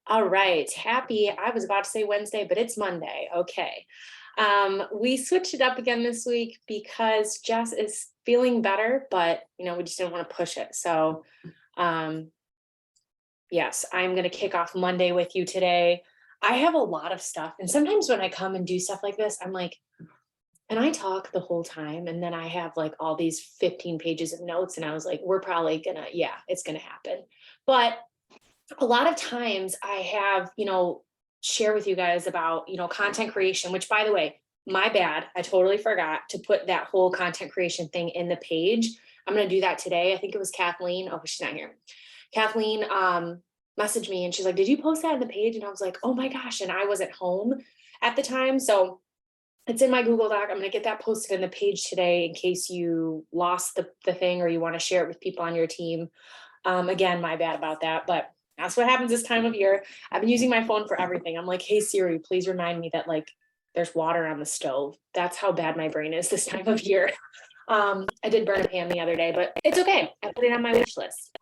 All right. I was about to say Wednesday, but it's Monday. Okay. We switched it up again this week because Jess is feeling better, but we just didn't want to push it. So, um, yes, I'm going to kick off Monday with you today. I have a lot of stuff. And sometimes when I come and do stuff like this, I'm like, and I talk the whole time. And then I have like all these 15 pages of notes. And I was like, we're probably gonna, yeah, it's gonna happen. But a lot of times I have, share with you guys about, content creation, which by the way, my bad. I totally forgot to put that whole content creation thing in the page. I'm going to do that today. I think it was Kathleen. Oh, she's not here. Kathleen messaged me and she's like, did you post that on the page? And I was like, oh my gosh. And I wasn't home at the time. So it's in my Google Doc. I'm going to get that posted in the page today in case you lost the thing or you want to share it with people on your team. Again, my bad about that, but that's what happens this time of year. I've been using my phone for everything. I'm like, hey Siri, please remind me that like there's water on the stove. That's how bad my brain is this time of year. I did burn a pan the other day, but it's okay. I put it on my wish list.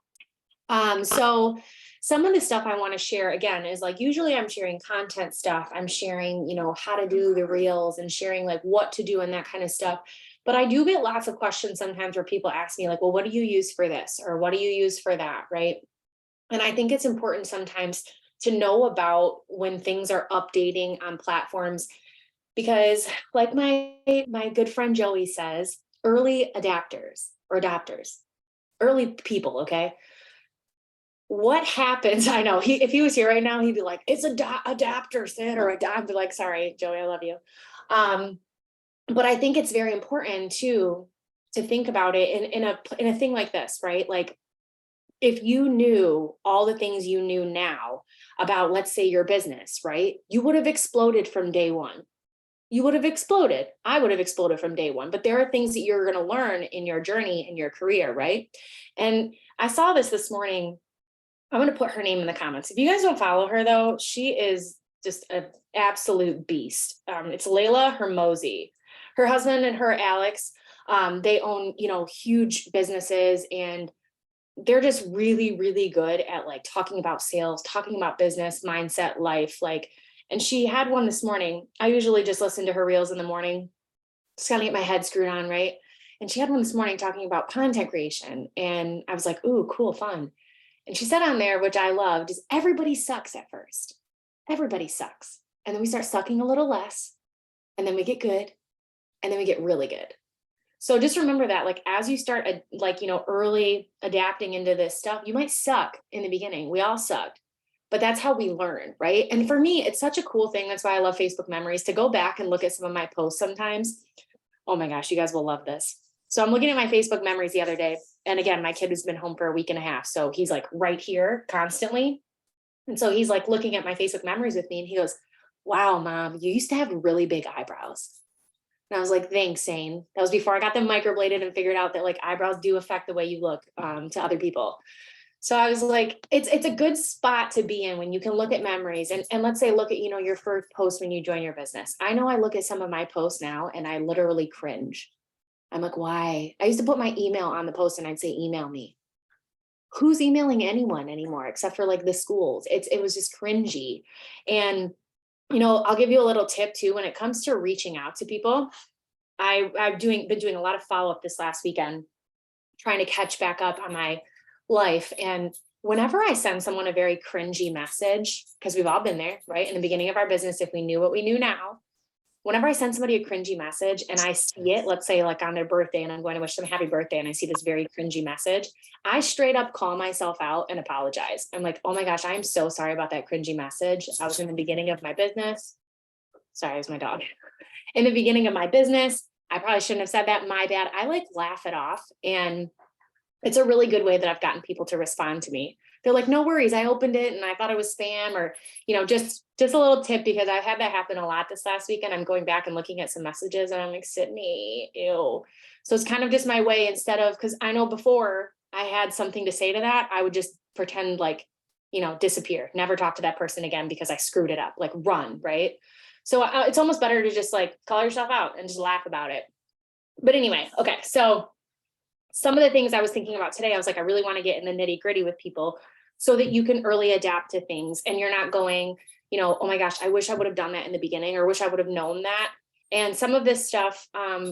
So some of the stuff I want to share again is like, usually I'm sharing content stuff. I'm sharing, how to do the reels and sharing like what to do and that kind of stuff. But I do get lots of questions sometimes where people ask me like, well, what do you use for this? Or what do you use for that? Right. And I think it's important sometimes to know about when things are updating on platforms, because like my good friend Joey says, early adapters or adopters, early people, okay? What happens? I know if he was here right now, he'd be like, it's a adapter, Sid, or I'd be like, sorry, Joey, I love you. But I think it's very important to think about it in a thing like this, right? Like if you knew all the things you knew now about, let's say, your business, right? You would have exploded from day one. You would have exploded. I would have exploded from day one. But there are things that you're going to learn in your journey, in your career, right? And I saw this morning. I'm going to put her name in the comments. If you guys don't follow her, though, she is just an absolute beast. It's Layla Hermosi. Her husband and her, Alex, they own, huge businesses, and they're just really, really good at like talking about sales, talking about business, mindset, life. Like, and she had one this morning. I usually just listen to her reels in the morning, just kind of get my head screwed on, right? And she had one this morning talking about content creation. And I was like, ooh, cool, fun. And she said on there, which I loved, is everybody sucks at first. Everybody sucks. And then we start sucking a little less. And then we get good. And then we get really good. So just remember that, like, as you start, early adapting into this stuff, you might suck in the beginning. We all sucked, but that's how we learn, right? And for me, it's such a cool thing. That's why I love Facebook Memories, to go back and look at some of my posts sometimes. Oh my gosh, you guys will love this. So I'm looking at my Facebook Memories the other day. And again, my kid has been home for a week and a half. So he's like right here constantly. And so he's like looking at my Facebook Memories with me and he goes, wow, Mom, you used to have really big eyebrows. And I was like, thanks, Zane. That was before I got them microbladed and figured out that like eyebrows do affect the way you look to other people. So I was like, it's a good spot to be in when you can look at memories and let's say, look at, your first post when you join your business. I know I look at some of my posts now and I literally cringe. I'm like, why? I used to put my email on the post and I'd say, email me. Who's emailing anyone anymore except for like the schools? It was just cringy. And I'll give you a little tip too when it comes to reaching out to people. I've been doing a lot of follow-up this last weekend, trying to catch back up on my life. And whenever I send someone a very cringy message, because we've all been there, right? In the beginning of our business, if we knew what we knew now, whenever I send somebody a cringy message and I see it, let's say like on their birthday, and I'm going to wish them a happy birthday, and I see this very cringy message, I straight up call myself out and apologize. I'm like, oh my gosh, I am so sorry about that cringy message. I was in the beginning of my business. Sorry, it was my dog. In the beginning of my business, I probably shouldn't have said that. My bad. I like laugh it off. And it's a really good way that I've gotten people to respond to me. They're like, no worries, I opened it and I thought it was spam, or, just a little tip, because I've had that happen a lot this last week, and I'm going back and looking at some messages and I'm like, Sydnee, ew. So it's kind of just my way, instead of, because I know before I had something to say to that, I would just pretend like, disappear, never talk to that person again because I screwed it up, like run, right? So it's almost better to just like call yourself out and just laugh about it. But anyway, okay, so some of the things I was thinking about today, I was like, I really want to get in the nitty gritty with people. so that you can early adapt to things and you're not going, oh my gosh, I wish I would have done that in the beginning, or wish I would have known that. And some of this stuff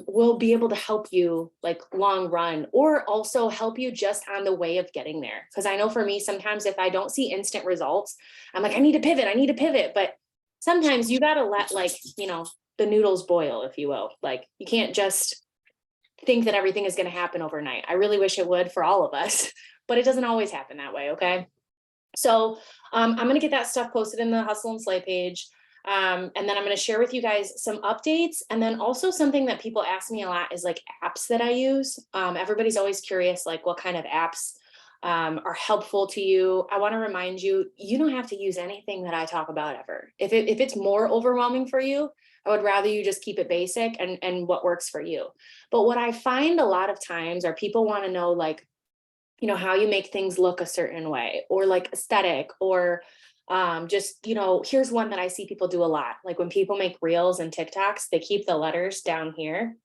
will be able to help you like long run, or also help you just on the way of getting there. Because I know for me, sometimes if I don't see instant results, I'm like, I need to pivot. But sometimes you got to let the noodles boil, if you will. Like you can't just think that everything is going to happen overnight. I really wish it would for all of us, but it doesn't always happen that way. Okay. So I'm going to get that stuff posted in the Hustle and Slay page. And then I'm going to share with you guys some updates. And then also something that people ask me a lot is like apps that I use. Everybody's always curious, like what kind of apps are helpful to you. I want to remind you, you don't have to use anything that I talk about ever. If it's more overwhelming for you, I would rather you just keep it basic and what works for you. But what I find a lot of times are people want to know like, how you make things look a certain way, or like aesthetic, or just, here's one that I see people do a lot. Like when people make reels and TikToks, they keep the letters down here.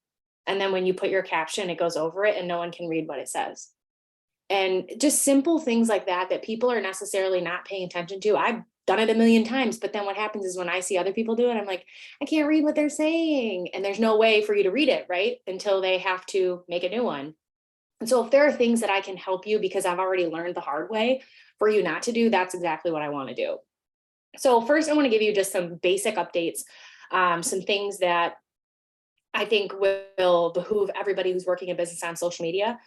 And then when you put your caption, it goes over it and no one can read what it says. And just simple things like that people are necessarily not paying attention to. I've done it a million times, but then what happens is when I see other people do it, I'm like, I can't read what they're saying. And there's no way for you to read it, right? Until they have to make a new one. And so if there are things that I can help you because I've already learned the hard way for you not to do, that's exactly what I want to do. So first, I want to give you just some basic updates, some things that I think will behoove everybody who's working a business on social media.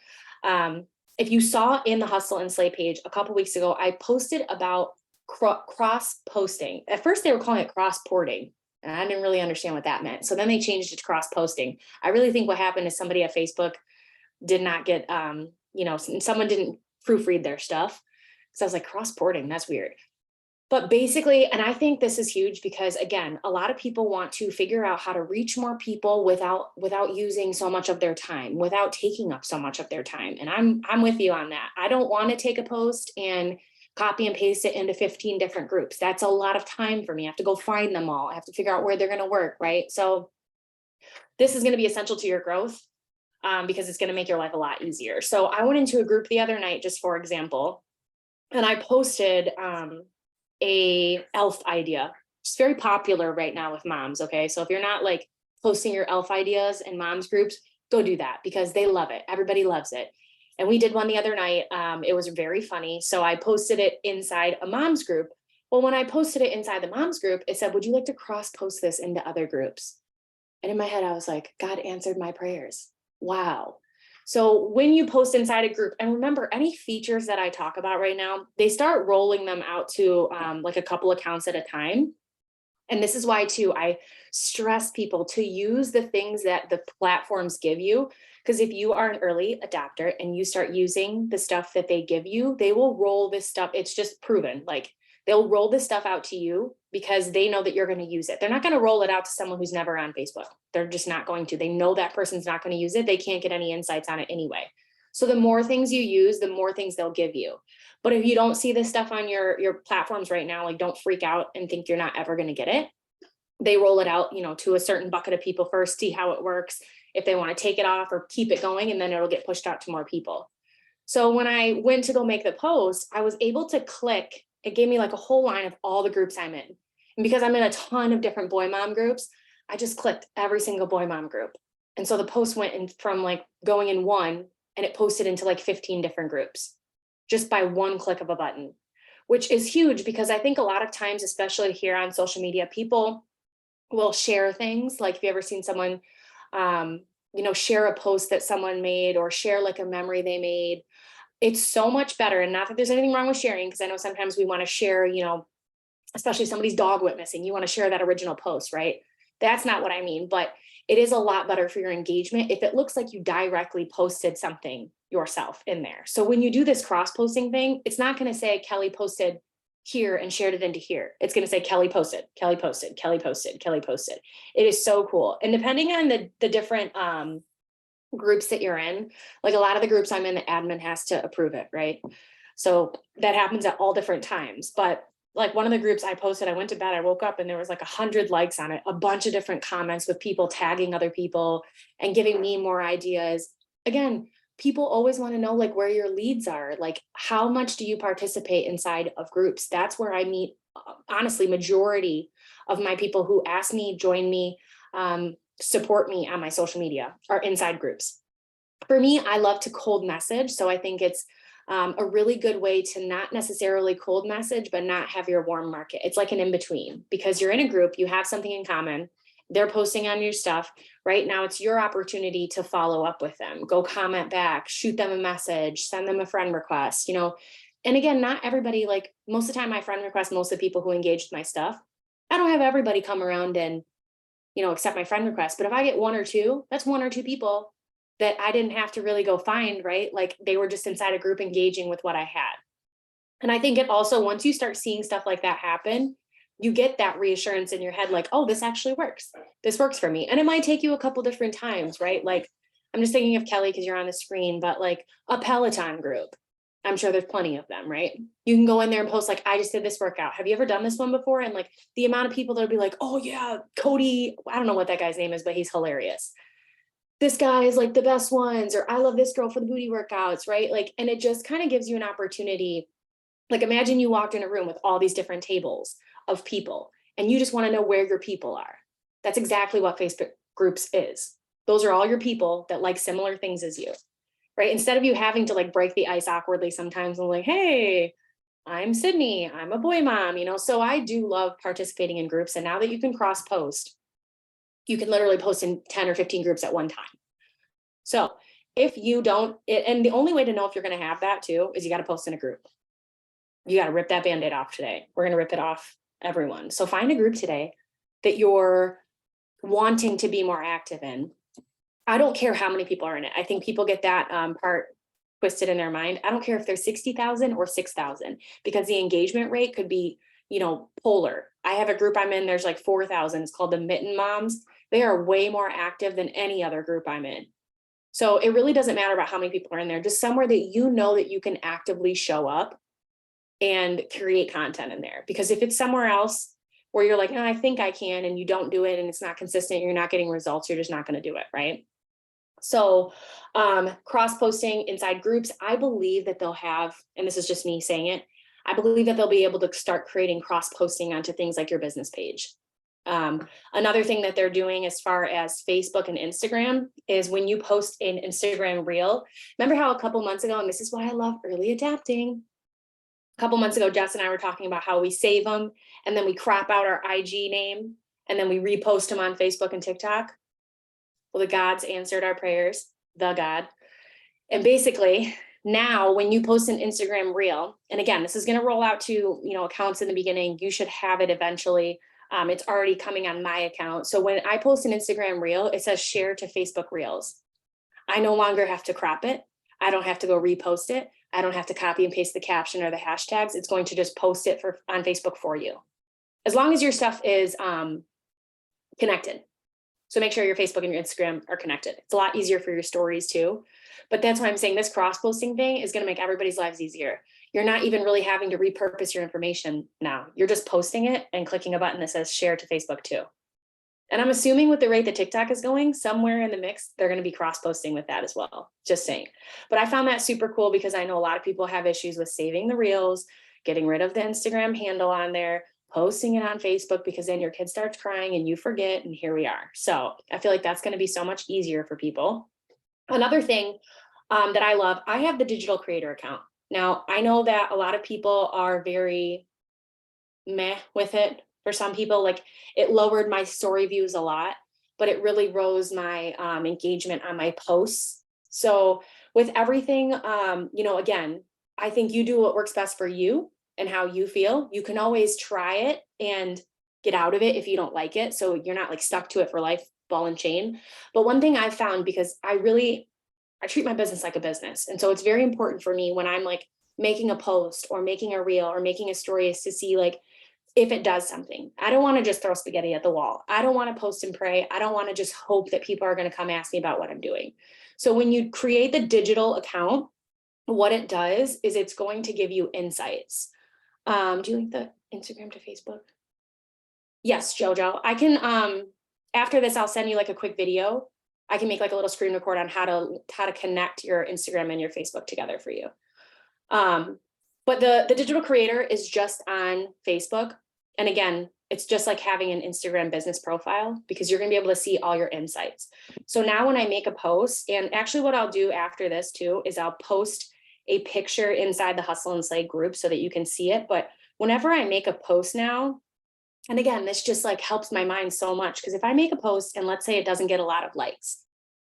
If you saw in the Hustle and Slay page a couple weeks ago, I posted about cross posting. At first, they were calling it cross porting, and I didn't really understand what that meant. So then they changed it to cross posting. I really think what happened is somebody at Facebook did not get, someone didn't proofread their stuff. So I was like, cross porting, that's weird. But basically, and I think this is huge because again, a lot of people want to figure out how to reach more people without using so much of their time, without taking up so much of their time. And I'm with you on that. I don't want to take a post and copy and paste it into 15 different groups. That's a lot of time for me. I have to go find them all. I have to figure out where they're going to work, right? So this is going to be essential to your growth. Because it's going to make your life a lot easier. So I went into a group the other night, just for example, and I posted a elf idea. It's very popular right now with moms. Okay. So if you're not like posting your elf ideas in moms groups, go do that because they love it. Everybody loves it. And we did one the other night. It was very funny. So I posted it inside a moms group. Well, when I posted it inside the moms group, it said, would you like to cross post this into other groups? And in my head, I was like, God answered my prayers. Wow. So when you post inside a group, and remember any features that I talk about right now, they start rolling them out to like a couple accounts at a time. And this is why too, I stress people to use the things that the platforms give you. Because if you are an early adopter and you start using the stuff that they give you, they will roll this stuff. It's just proven. Like they'll roll this stuff out to you because they know that you're going to use it. They're not going to roll it out to someone who's never on Facebook. They're just not going to. They know that person's not going to use it. They can't get any insights on it anyway. So the more things you use, the more things they'll give you. But if you don't see this stuff on your platforms right now, like don't freak out and think you're not ever going to get it. They roll it out, to a certain bucket of people first, see how it works, if they want to take it off or keep it going, and then it'll get pushed out to more people. So when I went to go make the post, I was able to click. It gave me like a whole line of all the groups I'm in. And because I'm in a ton of different boy mom groups, I just clicked every single boy mom group. And so the post went in from like going in one and it posted into like 15 different groups just by one click of a button, which is huge because I think a lot of times, especially here on social media, people will share things. Like if you ever seen someone, share a post that someone made or share like a memory they made, it's so much better. And not that there's anything wrong with sharing, because I know sometimes we want to share, especially somebody's dog went missing, you want to share that original post, right? That's not what I mean, but it is a lot better for your engagement if it looks like you directly posted something yourself in there. So when you do this cross-posting thing, it's not going to say Kelly posted here and shared it into here. It's going to say Kelly posted, Kelly posted, Kelly posted, Kelly posted. It is so cool. And depending on the different groups that you're in, like a lot of the groups I'm in, the admin has to approve it, right? So that happens at all different times. But like one of the groups I posted, I went to bed, I woke up and there was like 100 likes on it, a bunch of different comments with people tagging other people and giving me more ideas. Again, people always want to know like where your leads are, like how much do you participate inside of groups? That's where I meet, honestly, majority of my people who ask me, join me, support me on my social media are inside groups. For me, I love to cold message. So I think it's a really good way to not necessarily cold message, but not have your warm market. It's like an in between, because you're in a group, you have something in common. They're posting on your stuff. Right now, it's your opportunity to follow up with them, go comment back, shoot them a message, send them a friend request, And again, not everybody, like most of the time, my friend request, most of the people who engage with my stuff, I don't have everybody come around and, accept my friend request. But if I get one or two, that's one or two people that I didn't have to really go find, right? Like they were just inside a group engaging with what I had. And I think it also, once you start seeing stuff like that happen, you get that reassurance in your head, like, oh, this actually works. This works for me. And it might take you a couple different times, right? Like I'm just thinking of Kelly because you're on the screen, but like a Peloton group, I'm sure there's plenty of them, right? You can go in there and post like, I just did this workout. Have you ever done this one before? And like the amount of people that'll be like, oh yeah, Cody, I don't know what that guy's name is, but he's hilarious. This guy is like the best ones, or I love this girl for the booty workouts, right? Like, and it just kind of gives you an opportunity. Like imagine you walked in a room with all these different tables of people and you just want to know where your people are. That's exactly what Facebook groups is. Those are all your people that like similar things as you, right? Instead of you having to like break the ice awkwardly sometimes and like, hey, I'm Sydnee, I'm a boy mom, So I do love participating in groups. And now that you can cross post, you can literally post in 10 or 15 groups at one time. So if you don't, and the only way to know if you're going to have that too, is you got to post in a group. You got to rip that Band-Aid off today. We're going to rip it off, everyone. So find a group today that you're wanting to be more active in. I don't care how many people are in it. I think people get that part twisted in their mind. I don't care if there's 60,000 or 6,000, because the engagement rate could be, polar. I have a group I'm in, there's like 4,000. It's called the Mitten Moms. They are way more active than any other group I'm in. So it really doesn't matter about how many people are in there, just somewhere that that you can actively show up and create content in there. Because if it's somewhere else where you're like, no, I think I can, and you don't do it and it's not consistent, you're not getting results, you're just not going to do it, right? So cross-posting inside groups, I believe that they'll have, and this is just me saying it, I believe that they'll be able to start creating cross-posting onto things like your business page. Another thing that they're doing as far as Facebook and Instagram is when you post an Instagram reel, remember how a couple months ago, and this is why I love early adapting, a couple months ago, Jess and I were talking about how we save them and then we crop out our IG name and then we repost them on Facebook and TikTok. Well, the gods answered our prayers, the God. And basically now when you post an Instagram reel, and again, this is going to roll out to, accounts in the beginning, you should have it eventually. It's already coming on my account. So when I post an Instagram reel, it says share to Facebook Reels. I no longer have to crop it. I don't have to go repost it. I don't have to copy and paste the caption or the hashtags. It's going to just post it on Facebook for you. As long as your stuff is connected. So make sure your Facebook and your Instagram are connected. It's a lot easier for your stories too. But that's why I'm saying this cross-posting thing is going to make everybody's lives easier. You're not even really having to repurpose your information now. You're just posting it and clicking a button that says share to Facebook too. And I'm assuming with the rate that TikTok is going, somewhere in the mix, they're going to be cross-posting with that as well. Just saying. But I found that super cool because I know a lot of people have issues with saving the reels, getting rid of the Instagram handle on there, posting it on Facebook, because then your kid starts crying and you forget, and here we are. So I feel like that's going to be so much easier for people. Another thing that I love, I have the digital creator account. Now, I know that a lot of people are very meh with it. For some people, like it lowered my story views a lot, but it really rose my engagement on my posts. So with everything, again, I think you do what works best for you and how you feel. You can always try it and get out of it if you don't like it. So you're not like stuck to it for life, ball and chain. But one thing I've found, because I treat my business like a business. And so it's very important for me when I'm like making a post or making a reel or making a story, is to see like, if it does something. I don't want to just throw spaghetti at the wall. I don't want to post and pray. I don't want to just hope that people are going to come ask me about what I'm doing. So when you create the digital account, what it does is it's going to give you insights. Do you link the Instagram to Facebook? Yes, Jojo. I can, after this, I'll send you like a quick video I can make like a little screen record on how to connect your Instagram and your Facebook together for you. But the digital creator is just on Facebook. And again, it's just like having an Instagram business profile, because you're going to be able to see all your insights. So now when I make a post, and actually what I'll do after this too, is I'll post a picture inside the Hustle and Slay group so that you can see it. But whenever I make a post now, and again, this just like helps my mind so much, because if I make a post and let's say it doesn't get a lot of likes,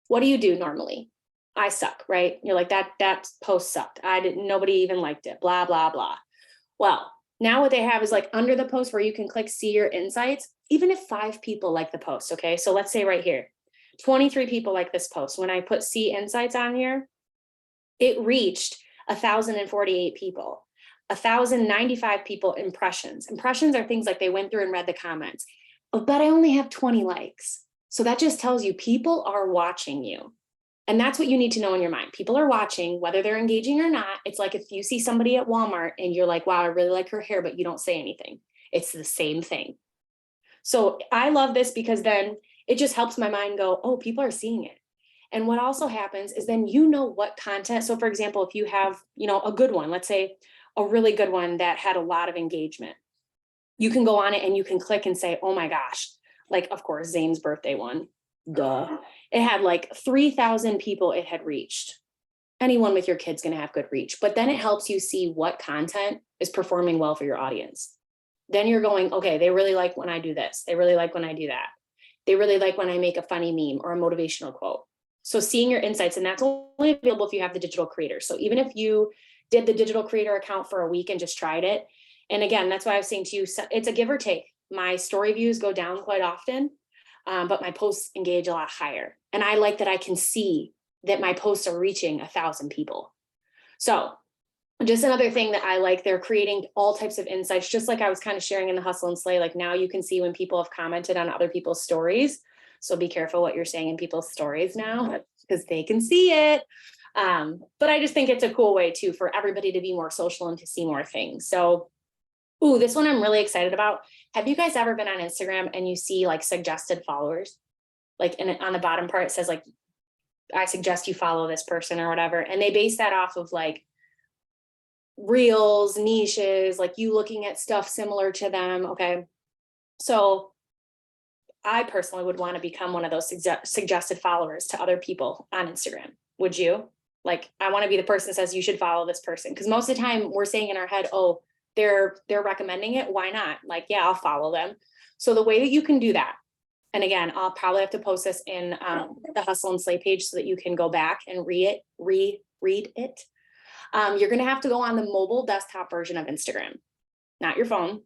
what do you do normally? I suck, right? You're like, that post sucked. Nobody even liked it, blah, blah, blah. Well, now what they have is like under the post where you can click see your insights, even if 5 people like the post, okay? So let's say right here, 23 people like this post. When I put see insights on here, it reached 1,048 people, 1,095 people impressions. Impressions are things like they went through and read the comments, but I only have 20 likes. So that just tells you people are watching you. And that's what you need to know in your mind. People are watching, whether they're engaging or not. It's like if you see somebody at Walmart and you're like, wow, I really like her hair, but you don't say anything. It's the same thing. So I love this because then it just helps my mind go, oh, people are seeing it. And what also happens is then you know what content. So for example, if you have, a good one, let's say a really good one that had a lot of engagement, you can go on it and you can click and say, oh my gosh, like, of course, Zane's birthday one, duh. It had like 3,000 people it had reached. Anyone with your kid's going to have good reach, but then it helps you see what content is performing well for your audience. Then you're going, okay, they really like when I do this. They really like when I do that. They really like when I make a funny meme or a motivational quote. So seeing your insights, and that's only available if you have the digital creator. So even if you did the digital creator account for a week and just tried it, and again, that's why I was saying to you, it's a give or take. My story views go down quite often, but my posts engage a lot higher. And I like that I can see that my posts are reaching 1,000 people. So just another thing that I like, they're creating all types of insights, just like I was kind of sharing in the Hustle and Slay. Like now you can see when people have commented on other people's stories. So be careful what you're saying in people's stories now, because they can see it. But I just think it's a cool way too for everybody to be more social and to see more things. So, ooh, this one I'm really excited about. Have you guys ever been on Instagram and you see like suggested followers? Like on the bottom part, it says like, I suggest you follow this person or whatever. And they base that off of like reels, niches, like you looking at stuff similar to them. Okay. So I personally would want to become one of those suggested followers to other people on Instagram. Would you? Like, I want to be the person that says you should follow this person. Because most of the time we're saying in our head, oh, they're recommending it. Why not? Like, yeah, I'll follow them. So the way that you can do that, and again, I'll probably have to post this in the Hustle and Slay page so that you can go back and read it. You're going to have to go on the mobile desktop version of Instagram, not your phone.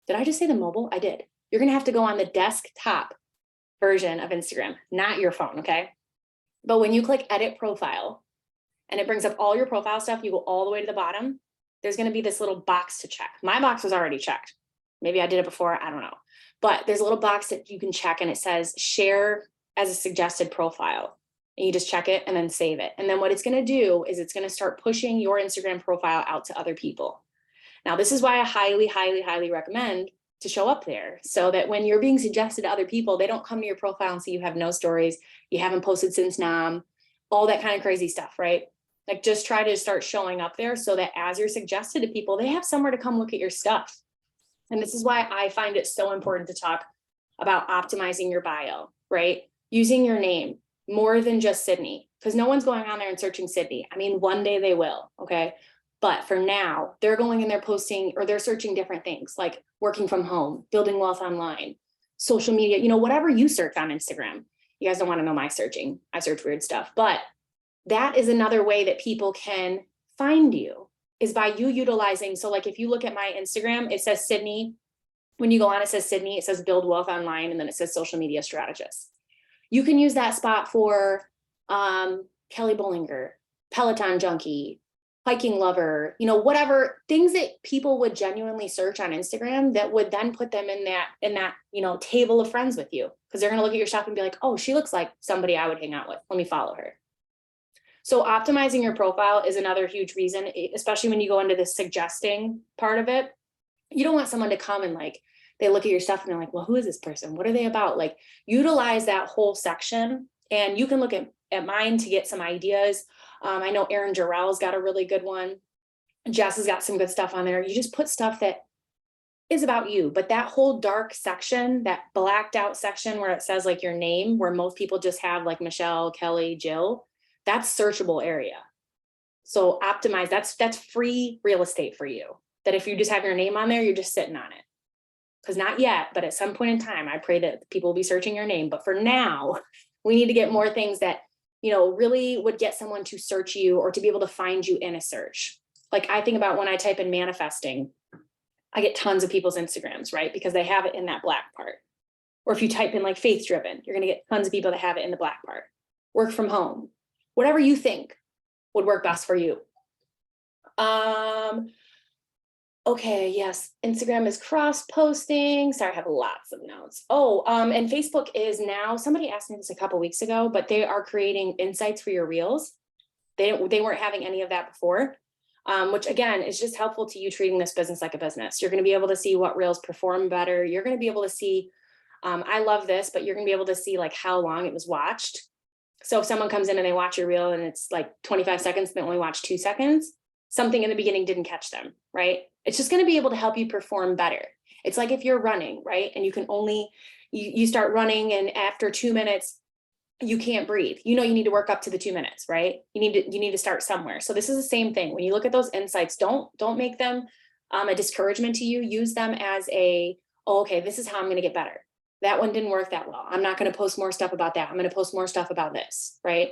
Did I just say the mobile? I did. You're going to have to go on the desktop version of Instagram, not your phone. Okay. But when you click edit profile and it brings up all your profile stuff, you go all the way to the bottom. There's going to be this little box to check. My box was already checked. Maybe I did it before. I don't know. But there's a little box that you can check and it says share as a suggested profile. And you just check it and then save it. And then what it's going to do is it's going to start pushing your Instagram profile out to other people. Now, this is why I highly, highly, highly recommend to show up there so that when you're being suggested to other people, they don't come to your profile and see you have no stories, you haven't posted since NAM, all that kind of crazy stuff, right? Like just try to start showing up there so that as you're suggested to people, they have somewhere to come look at your stuff. And this is why I find it so important to talk about optimizing your bio, right? Using your name more than just Sydnee, because no one's going on there and searching Sydnee. I mean, one day they will, okay? But for now, they're going and they're posting or they're searching different things like working from home, building wealth online, social media, whatever you search on Instagram. You guys don't want to know my searching. I search weird stuff, but that is another way that people can find you is by you utilizing. So like if you look at my Instagram, it says Sydnee. When you go on, it says Sydnee, it says build wealth online, and then it says social media strategist. You can use that spot for Kelly Bollinger, Peloton junkie, hiking lover, whatever things that people would genuinely search on Instagram that would then put them in that, table of friends with you. Cause they're going to look at your stuff and be like, oh, she looks like somebody I would hang out with. Let me follow her. So optimizing your profile is another huge reason, especially when you go into the suggesting part of it. You don't want someone to come and like, they look at your stuff and they're like, well, who is this person? What are they about? Like utilize that whole section And you can look at mine to get some ideas. I know Erin Jarrell's got a really good one. Jess has got some good stuff on there. You just put stuff that is about you, but that whole dark section, that blacked out section where it says like your name, where most people just have like Michelle, Kelly, Jill, that's searchable area. So optimize, that's free real estate for you. That if you just have your name on there, you're just sitting on it. Because not yet, but at some point in time, I pray that people will be searching your name. But for now, we need to get more things that, you know, really would get someone to search you or to be able to find you in a search. Like I think about when I type in manifesting, I get tons of people's Instagrams, right? Because they have it in that black part. Or if you type in like faith driven, you're going to get tons of people that have it in the black part. Work from home, whatever you think would work best for you. Okay, yes, Instagram is cross posting. Sorry, I have lots of notes. Oh, and Facebook is now, somebody asked me this a couple weeks ago, but they are creating insights for your reels. They weren't having any of that before. Which again, is just helpful to you treating this business like a business. You're going to be able to see what reels perform better. You're going to be able to see, I love this, but you're going to be able to see like how long it was watched. So if someone comes in and they watch your reel and it's like 25 seconds, they only watch 2 seconds, something in the beginning didn't catch them, right? It's just going to be able to help you perform better. It's like if you're running, right? And you can only, you start running and after 2 minutes, you can't breathe. You know, you need to work up to the 2 minutes, right? You need to start somewhere. So this is the same thing. When you look at those insights, don't make them a discouragement to you. Use them as a, oh, okay, this is how I'm going to get better. That one didn't work that well. I'm not going to post more stuff about that. I'm going to post more stuff about this, right?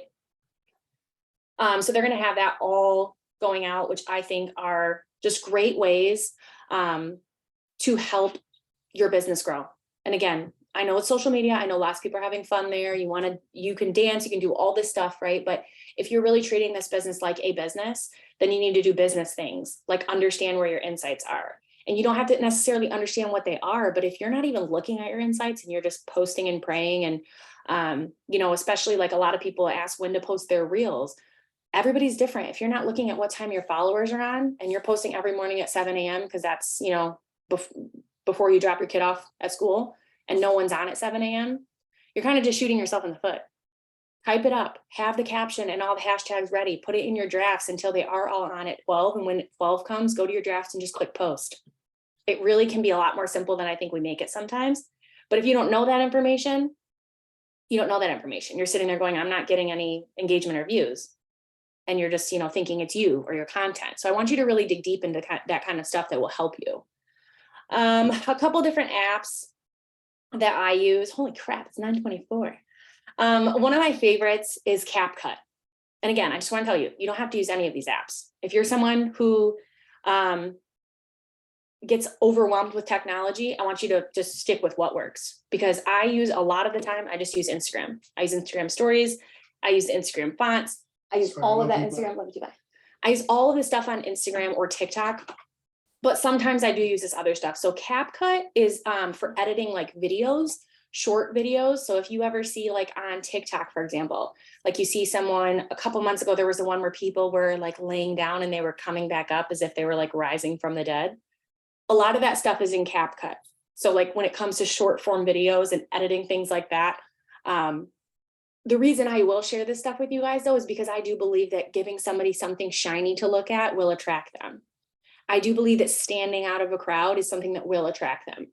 So they're going to have that all going out, which I think are just great ways to help your business grow. And again, I know it's social media. I know lots of people are having fun there. You can dance, you can do all this stuff, right? But if you're really treating this business like a business, then you need to do business things, like understand where your insights are. And you don't have to necessarily understand what they are, but if you're not even looking at your insights and you're just posting and praying and, you know, especially like a lot of people ask when to post their reels, everybody's different. If you're not looking at what time your followers are on and you're posting every morning at 7 a.m. because that's, you know, before you drop your kid off at school and no one's on at 7 a.m., you're kind of just shooting yourself in the foot. Type it up, have the caption and all the hashtags ready, put it in your drafts until they are all on at 12. And when 12 comes, go to your drafts and just click post. It really can be a lot more simple than I think we make it sometimes. But if you don't know that information, you don't know that information. You're sitting there going, I'm not getting any engagement or views. And you're just, you know, thinking it's you or your content. So I want you to really dig deep into that kind of stuff that will help you. A couple different apps that I use. Holy crap, it's 9:24. One of my favorites is CapCut. And again, I just want to tell you, you don't have to use any of these apps. If you're someone who gets overwhelmed with technology, I want you to just stick with what works, because I use a lot of the time, I just use Instagram. I use Instagram stories. I use Instagram fonts. I use all of that Instagram. Let me do that. I use all of this stuff on Instagram or TikTok, but sometimes I do use this other stuff. So CapCut is for editing like videos, short videos. So if you ever see like on TikTok, for example, like you see someone a couple months ago, there was the one where people were like laying down and they were coming back up as if they were like rising from the dead. A lot of that stuff is in CapCut. So like when it comes to short form videos and editing things like that, the reason I will share this stuff with you guys though is because I do believe that giving somebody something shiny to look at will attract them. I do believe that standing out of a crowd is something that will attract them.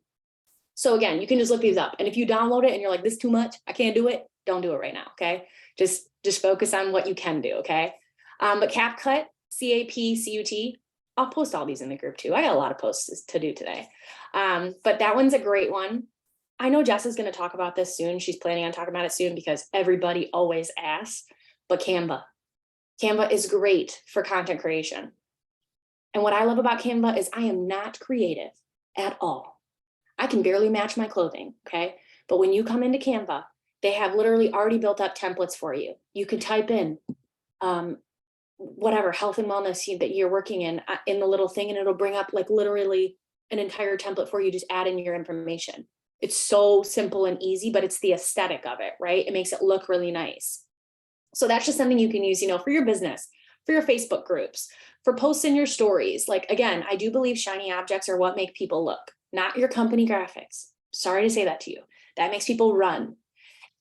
So again, you can just look these up. And if you download it and you're like, this is too much, I can't do it, don't do it right now, okay? Just focus on what you can do, okay? But CapCut, CapCut, I'll post all these in the group too. I got a lot of posts to do today. But that one's a great one. I know Jess is going to talk about this soon. She's planning on talking about it soon because everybody always asks, but Canva is great for content creation. And what I love about Canva is I am not creative at all. I can barely match my clothing, okay? But when you come into Canva, they have literally already built up templates for you. You can type in whatever health and wellness that you're working in the little thing, and it'll bring up like literally an entire template for you. Just add in your information. It's so simple and easy, but it's the aesthetic of it, right? It makes it look really nice. So that's just something you can use, you know, for your business, for your Facebook groups, for posts in your stories. Like, again, I do believe shiny objects are what make people look, not your company graphics. Sorry to say that to you. That makes people run.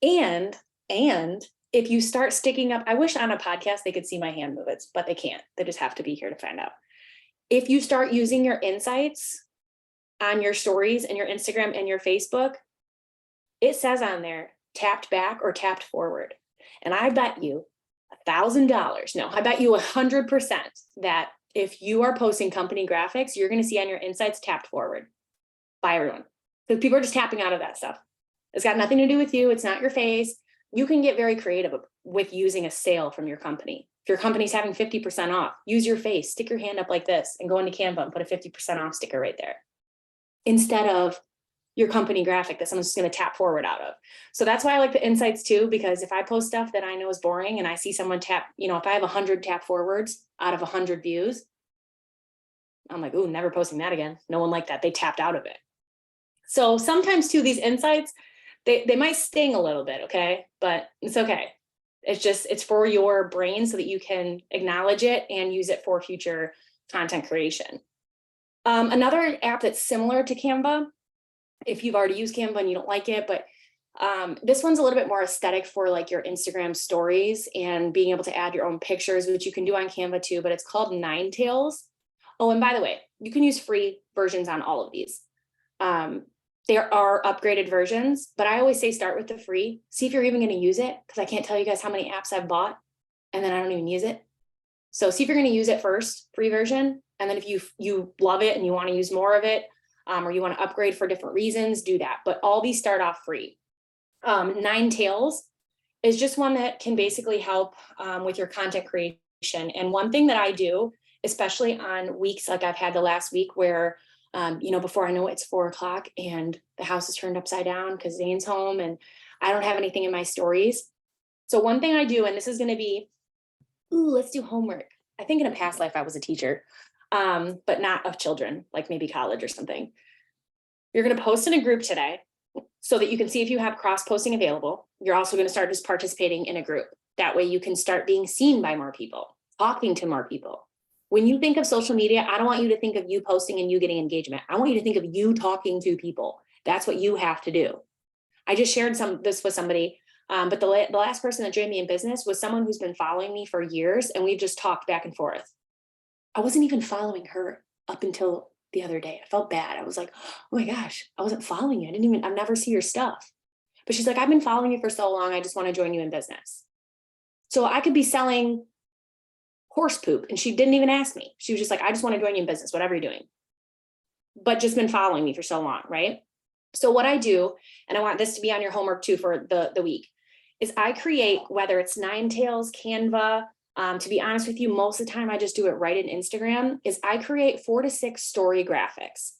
And And if you start sticking up, I wish on a podcast they could see my hand movements, but they can't. They just have to be here to find out. If you start using your insights on your stories and your Instagram and your Facebook, it says on there, tapped back or tapped forward. And I bet you $1,000, no, I bet you 100% that if you are posting company graphics, you're going to see on your insights tapped forward by everyone. Because people are just tapping out of that stuff. It's got nothing to do with you. It's not your face. You can get very creative with using a sale from your company. If your company's having 50% off, use your face, stick your hand up like this and go into Canva and put a 50% off sticker right there. Instead of your company graphic that someone's just going to tap forward out of. So that's why I like the insights too, because if I post stuff that I know is boring and I see someone tap, if I have 100 tap forwards out of 100 views, I'm like, ooh, never posting that again. No one liked that. They tapped out of it. So sometimes too, these insights, they might sting a little bit, okay? But it's okay. It's for your brain so that you can acknowledge it and use it for future content creation. Another app that's similar to Canva, if you've already used Canva and you don't like it, but this one's a little bit more aesthetic for like your Instagram stories and being able to add your own pictures, which you can do on Canva too, but it's called Nine Tails. Oh, and by the way, you can use free versions on all of these. There are upgraded versions, but I always say start with the free. See if you're even going to use it, because I can't tell you guys how many apps I've bought and then I don't even use it. So see if you're going to use it first, free version. And then if you love it and you want to use more of it, or you want to upgrade for different reasons, do that. But all these start off free. Nine Tails is just one that can basically help with your content creation. And one thing that I do, especially on weeks like I've had the last week where before I know it's 4:00 and the house is turned upside down because Zane's home and I don't have anything in my stories. So one thing I do, and this is going to be, let's do homework. I think in a past life I was a teacher, but not of children, like maybe college or something. You're going to post in a group today so that you can see if you have cross posting available. You're also going to start just participating in a group. That way you can start being seen by more people, talking to more people. When you think of social media, I don't want you to think of you posting and you getting engagement. I want you to think of you talking to people. That's what you have to do. I just shared this with somebody, but the last person that joined me in business was someone who's been following me for years, and we've just talked back and forth. I wasn't even following her up until the other day. I felt bad. I was like, oh my gosh, I wasn't following you. I've never see your stuff. But she's like, I've been following you for so long. I just want to join you in business. So I could be selling horse poop and she didn't even ask me. She was just like, I just want to join you in business, whatever you're doing, but just been following me for so long, right? So what I do, and I want this to be on your homework too for the week, is I create, whether it's Nine Tails, Canva, to be honest with you, most of the time I just do it right in Instagram, is I create 4 to 6 story graphics,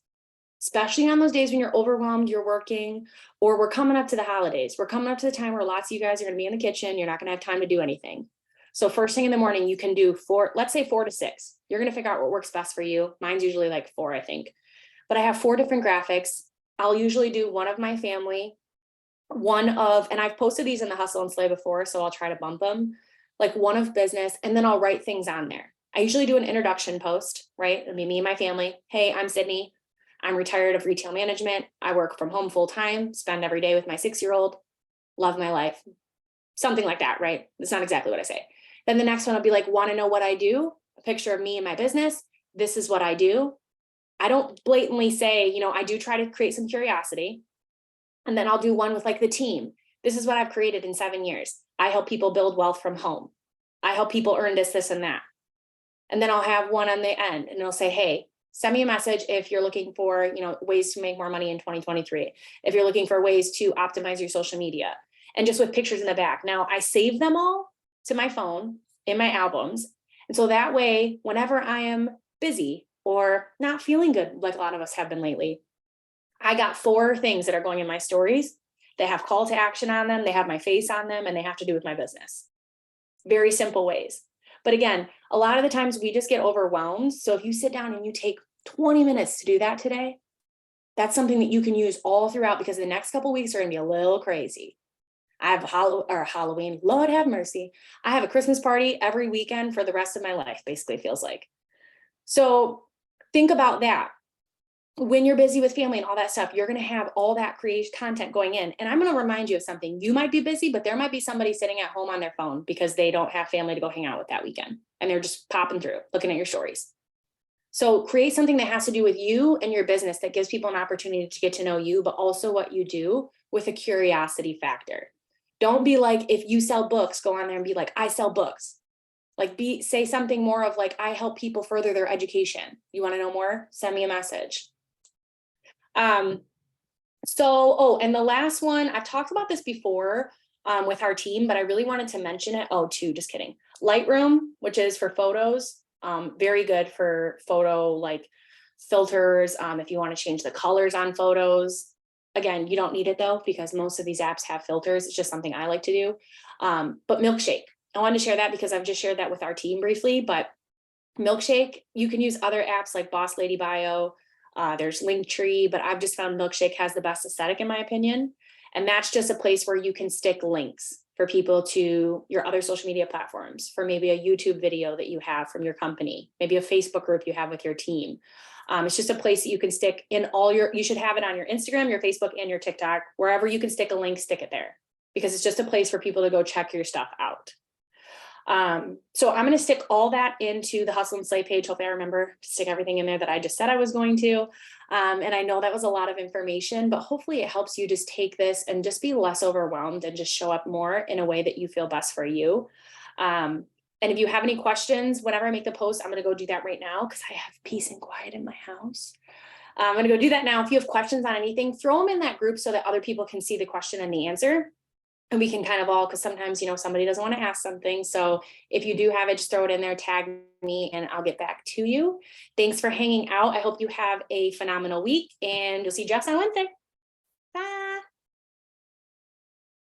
especially on those days when you're overwhelmed, you're working, or we're coming up to the holidays. We're coming up to the time where lots of you guys are going to be in the kitchen. You're not going to have time to do anything. So first thing in the morning, you can do 4, let's say 4 to 6. You're going to figure out what works best for you. Mine's usually like 4, I think. But I have 4 different graphics. I'll usually do one of my family, and I've posted these in the Hustle and Slay before, so I'll try to bump them, like one of business, and then I'll write things on there. I usually do an introduction post, right? It'll be me and my family. Hey, I'm Sydnee. I'm retired of retail management. I work from home full time, spend every day with my 6-year-old, love my life. Something like that, right? It's not exactly what I say. Then the next one will be like, want to know what I do? A picture of me and my business. This is what I do. I don't blatantly say, I do try to create some curiosity. And then I'll do one with like the team. This is what I've created in 7 years. I help people build wealth from home. I help people earn this, and that. And then I'll have one on the end and it'll say, hey, send me a message if you're looking for, ways to make more money in 2023. If you're looking for ways to optimize your social media, and just with pictures in the back. Now I save them all to my phone in my albums. And so that way, whenever I am busy or not feeling good, like a lot of us have been lately, I got 4 things that are going in my stories. They have call to action on them. They have my face on them, and they have to do with my business. Very simple ways. But again, a lot of the times we just get overwhelmed. So if you sit down and you take 20 minutes to do that today, that's something that you can use all throughout, because the next couple of weeks are going to be a little crazy. I have Halloween, Lord have mercy. I have a Christmas party every weekend for the rest of my life, basically feels like. So think about that. when you're busy with family and all that stuff, you're going to have all that creative content going in. And I'm going to remind you of something. You might be busy, but there might be somebody sitting at home on their phone because they don't have family to go hang out with that weekend. And they're just popping through, looking at your stories. So create something that has to do with you and your business that gives people an opportunity to get to know you, but also what you do with a curiosity factor. Don't be like, if you sell books, go on there and be like, I sell books. Like say something more of like, I help people further their education. You want to know more? Send me a message. And the last one, I've talked about this before with our team, but I really wanted to mention it. Just kidding. Lightroom, which is for photos, very good for photo like filters. If you want to change the colors on photos. Again, you don't need it though, because most of these apps have filters. It's just something I like to do. But Milkshake, I wanted to share that because I've just shared that with our team briefly, but Milkshake, you can use other apps like Boss Lady Bio. There's Linktree, but I've just found Milkshake has the best aesthetic in my opinion. And that's just a place where you can stick links for people to your other social media platforms, for maybe a YouTube video that you have from your company, maybe a Facebook group you have with your team. It's just a place that you can stick in you should have it on your Instagram, your Facebook, and your TikTok. Wherever you can stick a link, stick it there, because it's just a place for people to go check your stuff out. So I'm going to stick all that into the Hustle and Slay page. Hopefully I remember to stick everything in there that I just said I was going to. And I know that was a lot of information, but hopefully it helps you just take this and just be less overwhelmed and just show up more in a way that you feel best for you. And if you have any questions, whenever I make the post, I'm going to go do that right now because I have peace and quiet in my house. I'm going to go do that now. If you have questions on anything, throw them in that group so that other people can see the question and the answer. And we can kind of all, because sometimes, somebody doesn't want to ask something. So if you do have it, just throw it in there, tag me, and I'll get back to you. Thanks for hanging out. I hope you have a phenomenal week, and you'll see Jess on Wednesday. Bye.